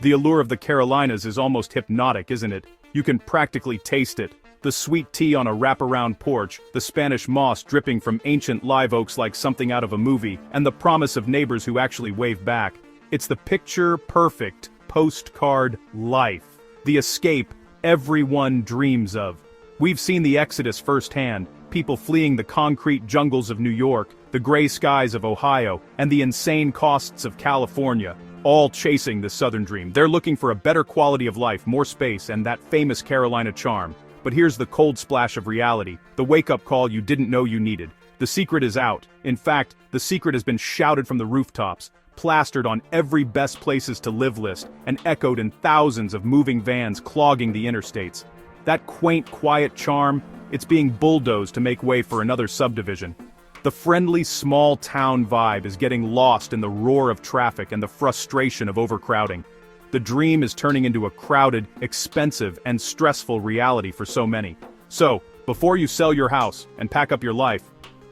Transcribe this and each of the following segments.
The allure of the Carolinas is almost hypnotic, isn't it? You can practically taste it. The sweet tea on a wraparound porch, the Spanish moss dripping from ancient live oaks like something out of a movie, and the promise of neighbors who actually wave back. It's the picture-perfect postcard life. The escape everyone dreams of. We've seen the exodus firsthand, people fleeing the concrete jungles of New York, the gray skies of Ohio, and the insane costs of California, all chasing the Southern dream. They're looking for a better quality of life, more space, and that famous Carolina charm. But here's the cold splash of reality, the wake-up call you didn't know you needed. The secret is out. In fact, the secret has been shouted from the rooftops, plastered on every best places to live list, and echoed in thousands of moving vans clogging the interstates. That quaint, quiet charm, it's being bulldozed to make way for another subdivision. The friendly small-town vibe is getting lost in the roar of traffic and the frustration of overcrowding. The dream is turning into a crowded, expensive, and stressful reality for so many. So, before you sell your house and pack up your life,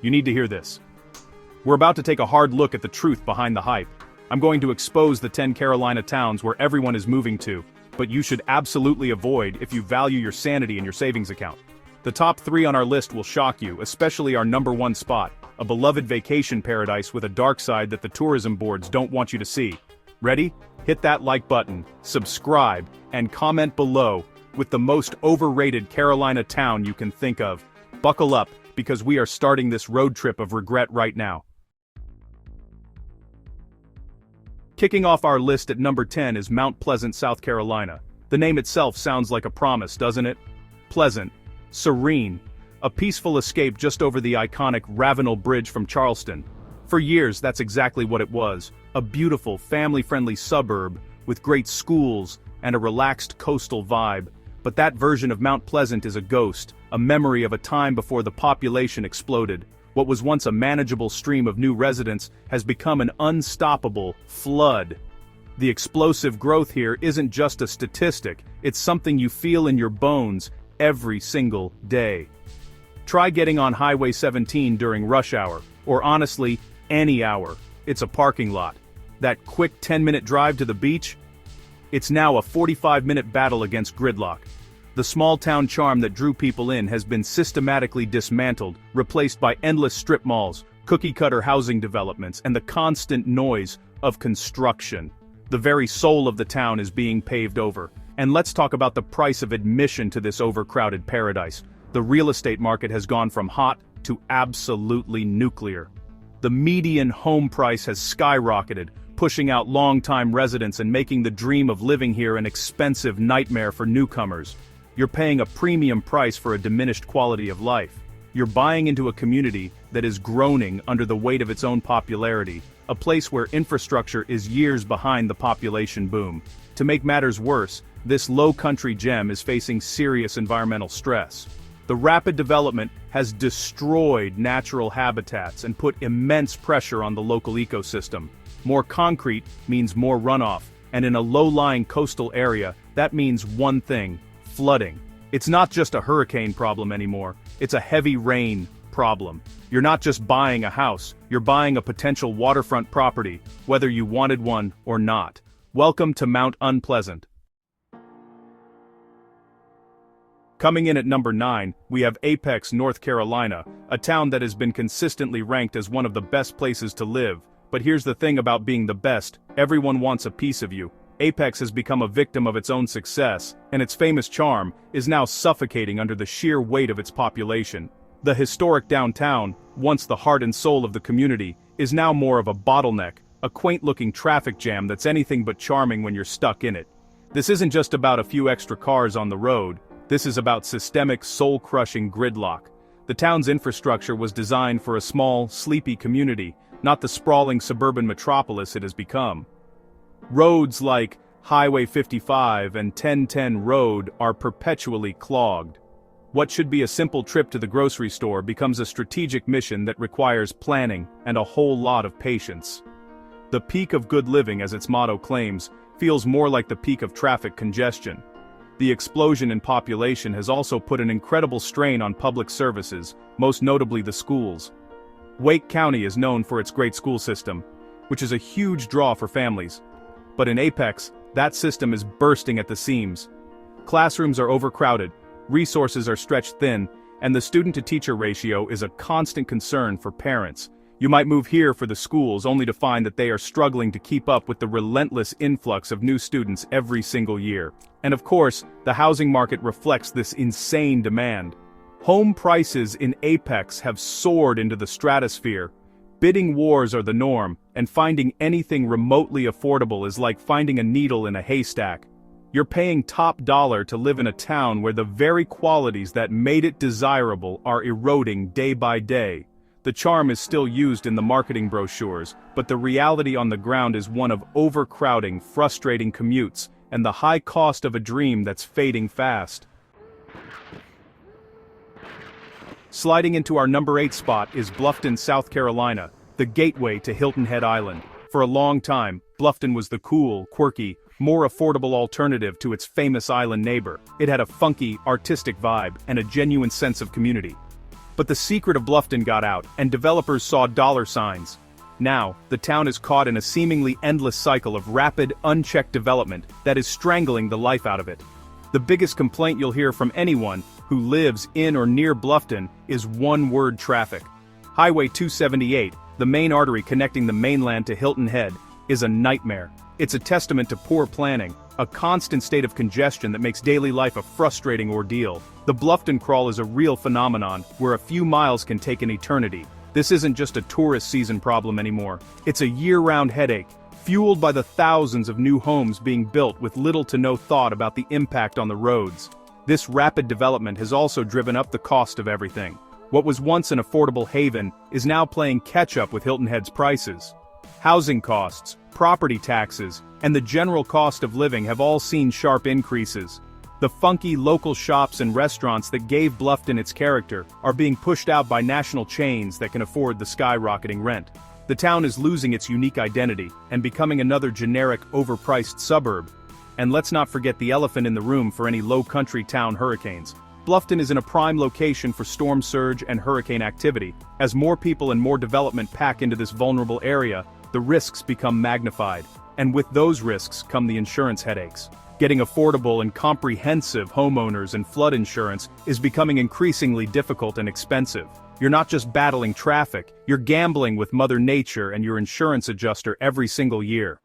you need to hear this. We're about to take a hard look at the truth behind the hype. I'm going to expose the 10 Carolina towns where everyone is moving to, but you should absolutely avoid if you value your sanity in your savings account. The top 3 on our list will shock you, especially our number 1 spot, a beloved vacation paradise with a dark side that the tourism boards don't want you to see. Ready? Hit that like button, subscribe, and comment below with the most overrated Carolina town you can think of. Buckle up, because we are starting this road trip of regret right now. Kicking off our list at number 10 is Mount Pleasant, South Carolina. The name itself sounds like a promise, doesn't it? Pleasant, serene, a peaceful escape just over the iconic Ravenel Bridge from Charleston. For years, that's exactly what it was, a beautiful, family-friendly suburb with great schools and a relaxed coastal vibe. But that version of Mount Pleasant is a ghost, a memory of a time before the population exploded. What was once a manageable stream of new residents has become an unstoppable flood. The explosive growth here isn't just a statistic, it's something you feel in your bones every single day. Try getting on Highway 17 during rush hour, or honestly, any hour. It's a parking lot. That quick 10-minute drive to the beach? It's now a 45-minute battle against gridlock. The small-town charm that drew people in has been systematically dismantled, replaced by endless strip malls, cookie-cutter housing developments, and the constant noise of construction. The very soul of the town is being paved over. And let's talk about the price of admission to this overcrowded paradise. The real estate market has gone from hot to absolutely nuclear. The median home price has skyrocketed, pushing out long-time residents and making the dream of living here an expensive nightmare for newcomers. You're paying a premium price for a diminished quality of life. You're buying into a community that is groaning under the weight of its own popularity, a place where infrastructure is years behind the population boom. To make matters worse, this low-country gem is facing serious environmental stress. The rapid development has destroyed natural habitats and put immense pressure on the local ecosystem. More concrete means more runoff, and in a low-lying coastal area, that means one thing: flooding. It's not just a hurricane problem anymore, it's a heavy rain problem. You're not just buying a house, you're buying a potential waterfront property, whether you wanted one or not. Welcome to Mount Unpleasant. Coming in at number 9, we have Apex, North Carolina, a town that has been consistently ranked as one of the best places to live. But here's the thing about being the best: everyone wants a piece of you. Apex has become a victim of its own success, and its famous charm is now suffocating under the sheer weight of its population. The historic downtown, once the heart and soul of the community, is now more of a bottleneck, a quaint-looking traffic jam that's anything but charming when you're stuck in it. This isn't just about a few extra cars on the road. This is about systemic, soul-crushing gridlock. The town's infrastructure was designed for a small, sleepy community, not the sprawling suburban metropolis it has become. Roads like Highway 55 and 1010 Road are perpetually clogged. What should be a simple trip to the grocery store becomes a strategic mission that requires planning and a whole lot of patience. The peak of good living, as its motto claims, feels more like the peak of traffic congestion. The explosion in population has also put an incredible strain on public services, most notably the schools. Wake County is known for its great school system, which is a huge draw for families. But in Apex, that system is bursting at the seams. Classrooms are overcrowded, resources are stretched thin, and the student-to-teacher ratio is a constant concern for parents. You might move here for the schools only to find that they are struggling to keep up with the relentless influx of new students every single year. And of course, the housing market reflects this insane demand. Home prices in Apex have soared into the stratosphere. Bidding wars are the norm, and finding anything remotely affordable is like finding a needle in a haystack. You're paying top dollar to live in a town where the very qualities that made it desirable are eroding day by day. The charm is still used in the marketing brochures, but the reality on the ground is one of overcrowding, frustrating commutes, and the high cost of a dream that's fading fast. Sliding into our number 8 spot is Bluffton, South Carolina, the gateway to Hilton Head Island. For a long time, Bluffton was the cool, quirky, more affordable alternative to its famous island neighbor. It had a funky, artistic vibe and a genuine sense of community. But the secret of Bluffton got out, and developers saw dollar signs. Now, the town is caught in a seemingly endless cycle of rapid, unchecked development that is strangling the life out of it. The biggest complaint you'll hear from anyone who lives in or near Bluffton is one-word traffic. Highway 278, the main artery connecting the mainland to Hilton Head, is a nightmare. It's a testament to poor planning, a constant state of congestion that makes daily life a frustrating ordeal. The Bluffton crawl is a real phenomenon, where a few miles can take an eternity. This isn't just a tourist season problem anymore. It's a year-round headache, fueled by the thousands of new homes being built with little to no thought about the impact on the roads. This rapid development has also driven up the cost of everything. What was once an affordable haven is now playing catch-up with Hilton Head's prices. Housing costs, property taxes, and the general cost of living have all seen sharp increases. The funky local shops and restaurants that gave Bluffton its character are being pushed out by national chains that can afford the skyrocketing rent. The town is losing its unique identity and becoming another generic, overpriced suburb. And let's not forget the elephant in the room for any low-country town hurricanes. Bluffton is in a prime location for storm surge and hurricane activity. As more people and more development pack into this vulnerable area, the risks become magnified. And with those risks come the insurance headaches. Getting affordable and comprehensive homeowners and flood insurance is becoming increasingly difficult and expensive. You're not just battling traffic, you're gambling with Mother Nature and your insurance adjuster every single year.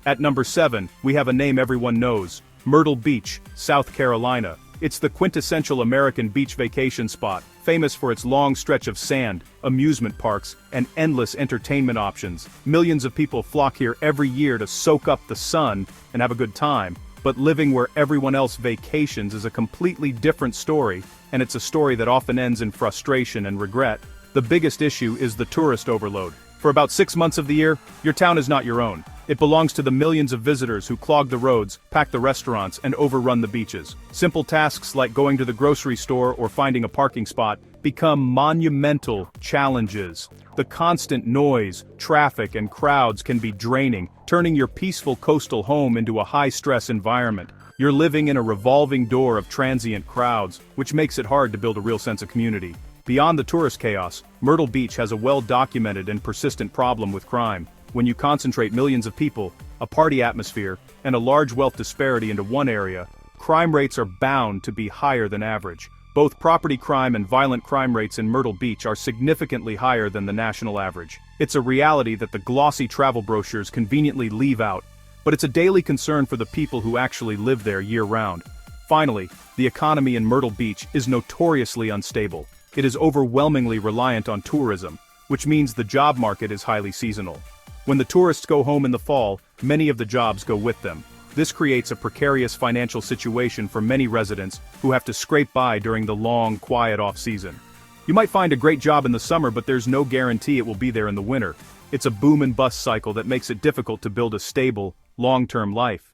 At number 7, we have a name everyone knows, Myrtle Beach, South Carolina. It's the quintessential American beach vacation spot, famous for its long stretch of sand, amusement parks, and endless entertainment options. Millions of people flock here every year to soak up the sun and have a good time, but living where everyone else vacations is a completely different story, and it's a story that often ends in frustration and regret. The biggest issue is the tourist overload. For about 6 months of the year, your town is not your own. It belongs to the millions of visitors who clog the roads, pack the restaurants, and overrun the beaches. Simple tasks like going to the grocery store or finding a parking spot become monumental challenges. The constant noise, traffic, and crowds can be draining, turning your peaceful coastal home into a high-stress environment. You're living in a revolving door of transient crowds, which makes it hard to build a real sense of community. Beyond the tourist chaos, Myrtle Beach has a well-documented and persistent problem with crime. When you concentrate millions of people, a party atmosphere, and a large wealth disparity into one area, crime rates are bound to be higher than average. Both property crime and violent crime rates in Myrtle Beach are significantly higher than the national average. It's a reality that the glossy travel brochures conveniently leave out, but it's a daily concern for the people who actually live there year-round. Finally, the economy in Myrtle Beach is notoriously unstable. It is overwhelmingly reliant on tourism, which means the job market is highly seasonal. When the tourists go home in the fall, many of the jobs go with them. This creates a precarious financial situation for many residents who have to scrape by during the long, quiet off-season. You might find a great job in the summer, but there's no guarantee it will be there in the winter. It's a boom and bust cycle that makes it difficult to build a stable, long-term life.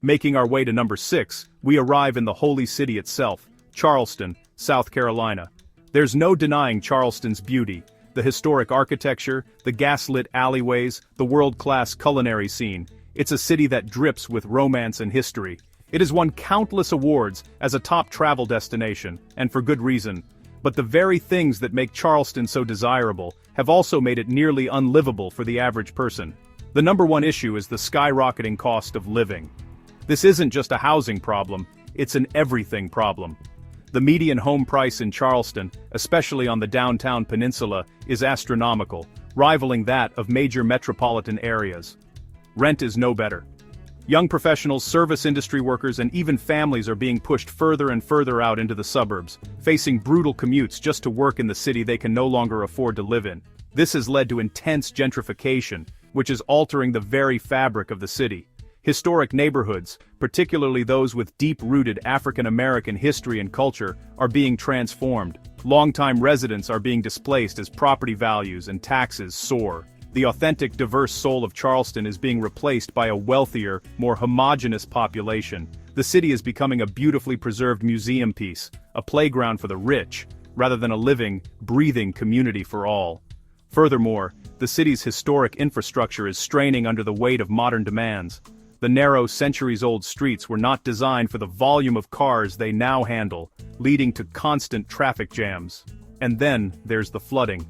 Making our way to number 6, we arrive in the holy city itself, Charleston, South Carolina. There's no denying Charleston's beauty. The historic architecture, the gas-lit alleyways, the world-class culinary scene. It's a city that drips with romance and history. It has won countless awards as a top travel destination, and for good reason. But the very things that make Charleston so desirable have also made it nearly unlivable for the average person. The number one issue is the skyrocketing cost of living. This isn't just a housing problem, it's an everything problem. The median home price in Charleston, especially on the downtown peninsula, is astronomical, rivaling that of major metropolitan areas. Rent is no better. Young professionals, service industry workers, and even families are being pushed further and further out into the suburbs, facing brutal commutes just to work in the city they can no longer afford to live in. This has led to intense gentrification, which is altering the very fabric of the city. Historic neighborhoods, particularly those with deep-rooted African-American history and culture, are being transformed. Longtime residents are being displaced as property values and taxes soar. The authentic, diverse soul of Charleston is being replaced by a wealthier, more homogeneous population. The city is becoming a beautifully preserved museum piece, a playground for the rich, rather than a living, breathing community for all. Furthermore, the city's historic infrastructure is straining under the weight of modern demands. The narrow, centuries-old streets were not designed for the volume of cars they now handle, leading to constant traffic jams. And then, there's the flooding.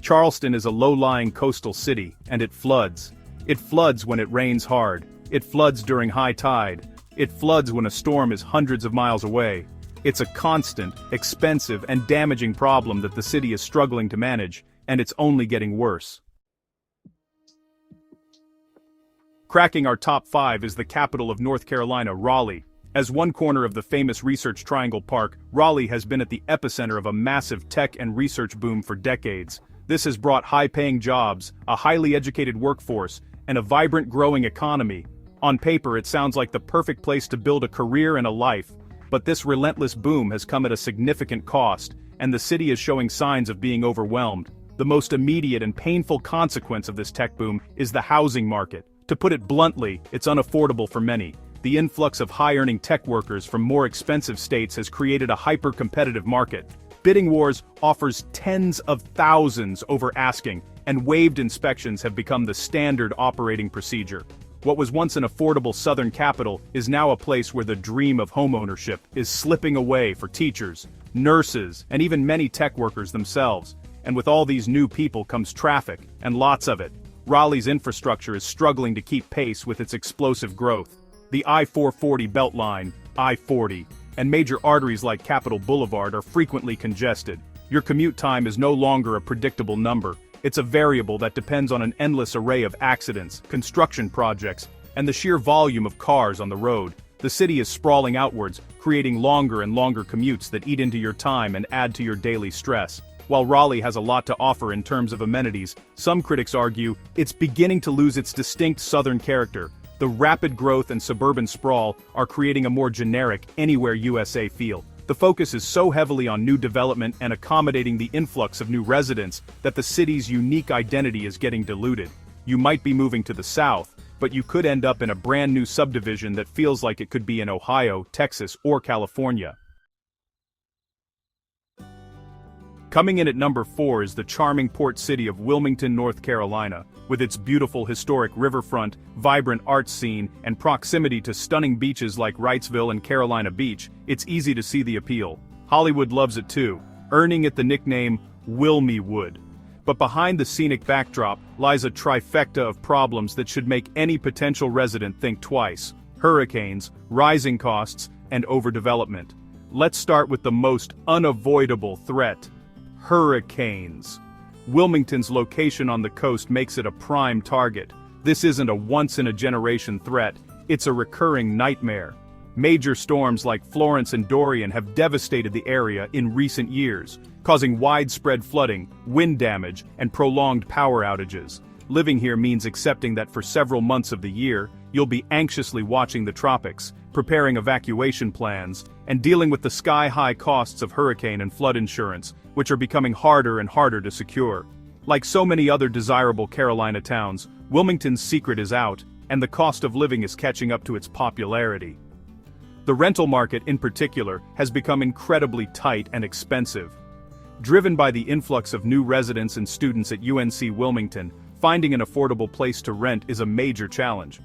Charleston is a low-lying coastal city, and it floods. It floods when it rains hard. It floods during high tide. It floods when a storm is hundreds of miles away. It's a constant, expensive, and damaging problem that the city is struggling to manage, and it's only getting worse. Cracking our top 5 is the capital of North Carolina, Raleigh. As one corner of the famous Research Triangle Park, Raleigh has been at the epicenter of a massive tech and research boom for decades. This has brought high-paying jobs, a highly educated workforce, and a vibrant growing economy. On paper, it sounds like the perfect place to build a career and a life, but this relentless boom has come at a significant cost, and the city is showing signs of being overwhelmed. The most immediate and painful consequence of this tech boom is the housing market. To put it bluntly, it's unaffordable for many. The influx of high-earning tech workers from more expensive states has created a hyper-competitive market. Bidding wars offers tens of thousands over asking, and waived inspections have become the standard operating procedure. What was once an affordable southern capital is now a place where the dream of homeownership is slipping away for teachers, nurses, and even many tech workers themselves. And with all these new people comes traffic, and lots of it. Raleigh's infrastructure is struggling to keep pace with its explosive growth. The I-440 Beltline, I-40, and major arteries like Capitol Boulevard are frequently congested. Your commute time is no longer a predictable number. It's a variable that depends on an endless array of accidents, construction projects, and the sheer volume of cars on the road. The city is sprawling outwards, creating longer and longer commutes that eat into your time and add to your daily stress. While Raleigh has a lot to offer in terms of amenities, some critics argue it's beginning to lose its distinct southern character. The rapid growth and suburban sprawl are creating a more generic, anywhere USA feel. The focus is so heavily on new development and accommodating the influx of new residents that the city's unique identity is getting diluted. You might be moving to the south, but you could end up in a brand new subdivision that feels like it could be in Ohio, Texas, or California. Coming in at number 4 is the charming port city of Wilmington, North Carolina. With its beautiful historic riverfront, vibrant art scene, and proximity to stunning beaches like Wrightsville and Carolina Beach, it's easy to see the appeal. Hollywood loves it too, earning it the nickname Wilmywood. But behind the scenic backdrop lies a trifecta of problems that should make any potential resident think twice: hurricanes, rising costs, and overdevelopment. Let's start with the most unavoidable threat: hurricanes. Wilmington's location on the coast makes it a prime target. This isn't a once-in-a-generation threat, it's a recurring nightmare. Major storms like Florence and Dorian have devastated the area in recent years, causing widespread flooding, wind damage, and prolonged power outages. Living here means accepting that for several months of the year, you'll be anxiously watching the tropics, preparing evacuation plans, and dealing with the sky-high costs of hurricane and flood insurance, which are becoming harder and harder to secure. Like so many other desirable Carolina towns, Wilmington's secret is out, and the cost of living is catching up to its popularity. The rental market, in particular, has become incredibly tight and expensive. Driven by the influx of new residents and students at UNC Wilmington, finding an affordable place to rent is a major challenge.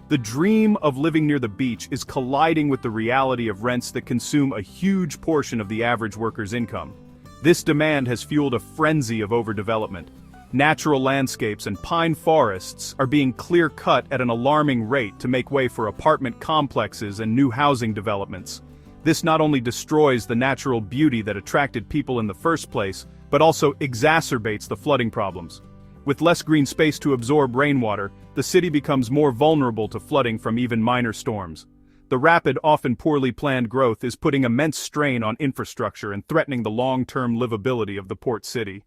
The dream of living near the beach is colliding with the reality of rents that consume a huge portion of the average worker's income. This demand has fueled a frenzy of overdevelopment. Natural landscapes and pine forests are being clear-cut at an alarming rate to make way for apartment complexes and new housing developments. This not only destroys the natural beauty that attracted people in the first place, but also exacerbates the flooding problems. With less green space to absorb rainwater, the city becomes more vulnerable to flooding from even minor storms. The rapid, often poorly planned growth is putting immense strain on infrastructure and threatening the long-term livability of the port city.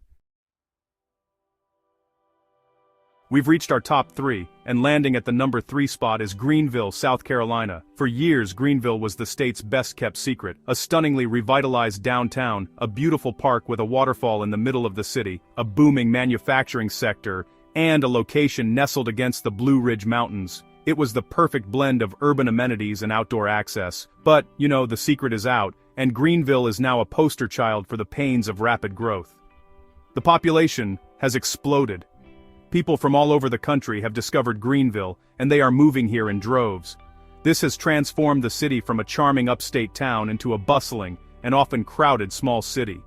We've reached our top 3, and landing at the number 3 spot is Greenville, South Carolina. For years, Greenville was the state's best-kept secret, a stunningly revitalized downtown, a beautiful park with a waterfall in the middle of the city, a booming manufacturing sector, and a location nestled against the Blue Ridge Mountains. It was the perfect blend of urban amenities and outdoor access. But, the secret is out, and Greenville is now a poster child for the pains of rapid growth. The population has exploded. People from all over the country have discovered Greenville, and they are moving here in droves. This has transformed the city from a charming upstate town into a bustling and often crowded small city.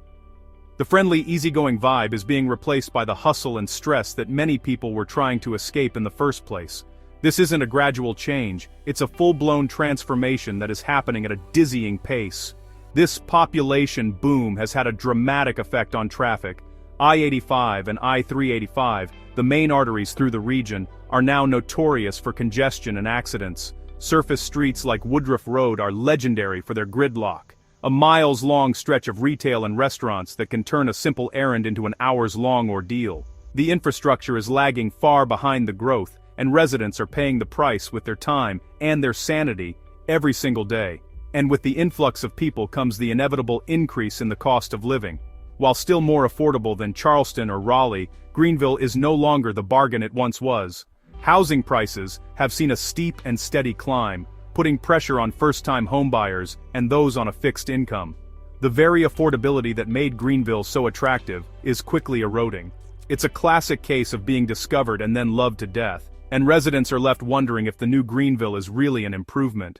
The friendly, easygoing vibe is being replaced by the hustle and stress that many people were trying to escape in the first place. This isn't a gradual change, it's a full-blown transformation that is happening at a dizzying pace. This population boom has had a dramatic effect on traffic. I-85 and I-385, the main arteries through the region, are now notorious for congestion and accidents. Surface streets like Woodruff Road are legendary for their gridlock, a miles-long stretch of retail and restaurants that can turn a simple errand into an hours-long ordeal. The infrastructure is lagging far behind the growth, and residents are paying the price with their time and their sanity every single day. And with the influx of people comes the inevitable increase in the cost of living. While still more affordable than Charleston or Raleigh, Greenville is no longer the bargain it once was. Housing prices have seen a steep and steady climb, putting pressure on first-time homebuyers and those on a fixed income. The very affordability that made Greenville so attractive is quickly eroding. It's a classic case of being discovered and then loved to death, and residents are left wondering if the new Greenville is really an improvement.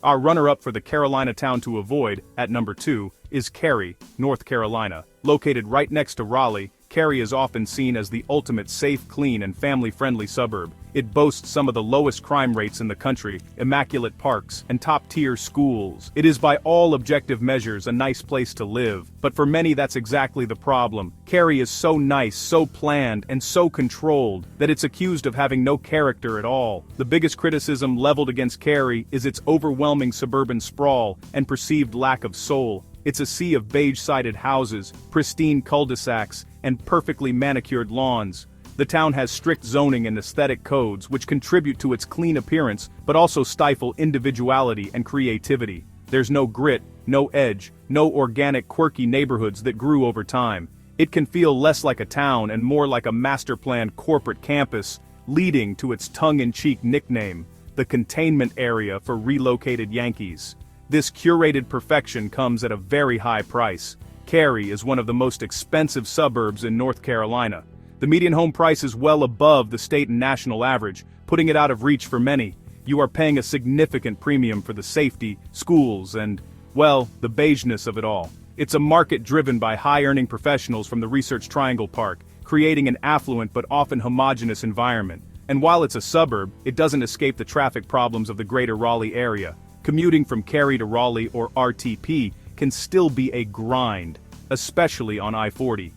Our runner-up for the Carolina town to avoid, at number 2, is Cary, North Carolina. Located right next to Raleigh, Cary is often seen as the ultimate safe, clean, and family-friendly suburb. It boasts some of the lowest crime rates in the country, immaculate parks, and top-tier schools. It is by all objective measures a nice place to live, but for many that's exactly the problem. Cary is so nice, so planned, and so controlled, that it's accused of having no character at all. The biggest criticism leveled against Cary is its overwhelming suburban sprawl and perceived lack of soul. It's a sea of beige-sided houses, pristine cul-de-sacs, and perfectly manicured lawns. The town has strict zoning and aesthetic codes which contribute to its clean appearance but also stifle individuality and creativity. There's no grit, no edge, no organic quirky neighborhoods that grew over time. It can feel less like a town and more like a master-planned corporate campus, leading to its tongue-in-cheek nickname, the containment area for relocated Yankees. This curated perfection comes at a very high price. Cary is one of the most expensive suburbs in North Carolina. The median home price is well above the state and national average, putting it out of reach for many. You are paying a significant premium for the safety, schools, and, well, the beigeness of it all. It's a market driven by high-earning professionals from the Research Triangle Park, creating an affluent but often homogeneous environment. And while it's a suburb, it doesn't escape the traffic problems of the greater Raleigh area. Commuting from Cary to Raleigh or RTP can still be a grind, especially on I-40.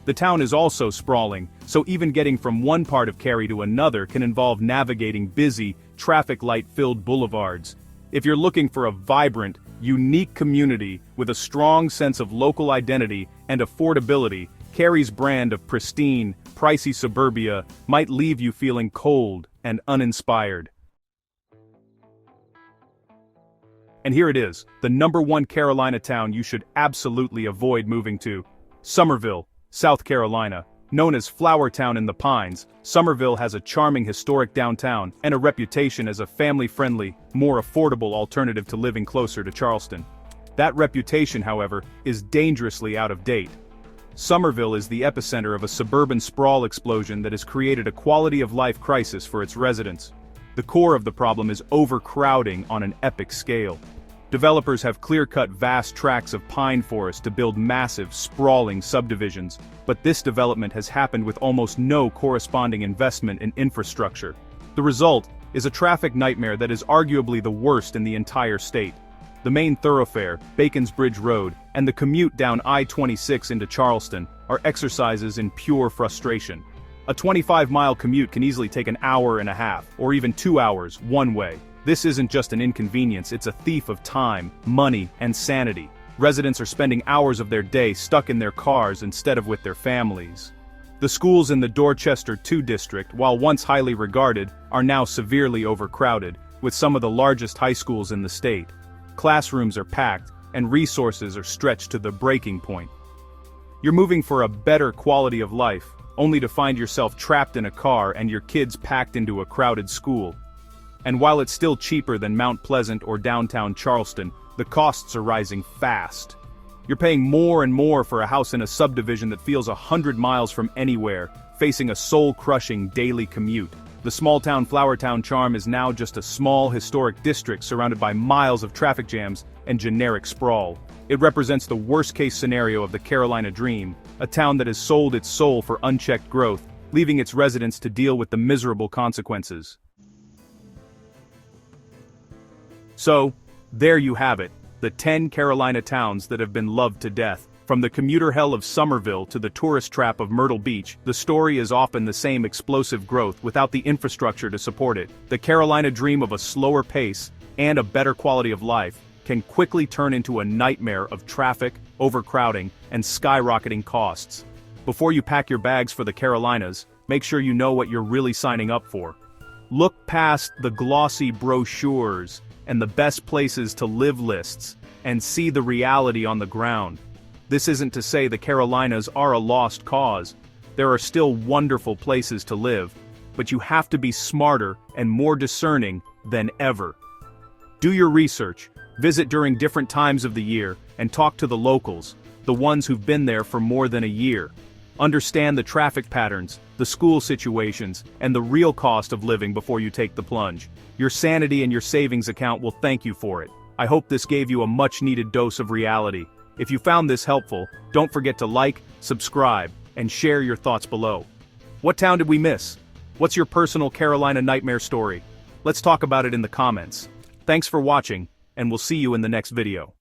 The town is also sprawling, so even getting from one part of Cary to another can involve navigating busy, traffic light-filled boulevards. If you're looking for a vibrant, unique community with a strong sense of local identity and affordability, Cary's brand of pristine, pricey suburbia might leave you feeling cold and uninspired. And here it is, the number 1 Carolina town you should absolutely avoid moving to. Summerville, South Carolina. Known as Flower Town in the Pines, Summerville has a charming historic downtown and a reputation as a family-friendly, more affordable alternative to living closer to Charleston. That reputation, however, is dangerously out of date. Summerville is the epicenter of a suburban sprawl explosion that has created a quality-of-life crisis for its residents. The core of the problem is overcrowding on an epic scale. Developers have clear-cut vast tracts of pine forest to build massive, sprawling subdivisions, but this development has happened with almost no corresponding investment in infrastructure. The result is a traffic nightmare that is arguably the worst in the entire state. The main thoroughfare, Bacon's Bridge Road, and the commute down I-26 into Charleston are exercises in pure frustration. A 25-mile commute can easily take an hour and a half, or even 2 hours, one way. This isn't just an inconvenience, it's a thief of time, money, and sanity. Residents are spending hours of their day stuck in their cars instead of with their families. The schools in the Dorchester 2 district, while once highly regarded, are now severely overcrowded, with some of the largest high schools in the state. Classrooms are packed, and resources are stretched to the breaking point. You're moving for a better quality of life, only to find yourself trapped in a car and your kids packed into a crowded school. And while it's still cheaper than Mount Pleasant or downtown Charleston, the costs are rising fast. You're paying more and more for a house in a subdivision that feels 100 miles from anywhere, facing a soul-crushing daily commute. The small-town Flowertown charm is now just a small historic district surrounded by miles of traffic jams and generic sprawl. It represents the worst-case scenario of the Carolina dream, a town that has sold its soul for unchecked growth, leaving its residents to deal with the miserable consequences. So, there you have it, the 10 Carolina towns that have been loved to death. From the commuter hell of Somerville to the tourist trap of Myrtle Beach, the story is often the same: explosive growth without the infrastructure to support it. The Carolina dream of a slower pace and a better quality of life can quickly turn into a nightmare of traffic, overcrowding, and skyrocketing costs. Before you pack your bags for the Carolinas, make sure you know what you're really signing up for. Look past the glossy brochures and the best places to live lists, and see the reality on the ground. This isn't to say the Carolinas are a lost cause. There are still wonderful places to live, but you have to be smarter and more discerning than ever. Do your research, visit during different times of the year, and talk to the locals, the ones who've been there for more than a year. Understand the traffic patterns, the school situations, and the real cost of living before you take the plunge. Your sanity and your savings account will thank you for it. I hope this gave you a much-needed dose of reality. If you found this helpful, don't forget to like, subscribe, and share your thoughts below. What town did we miss? What's your personal Carolina nightmare story? Let's talk about it in the comments. Thanks for watching, and we'll see you in the next video.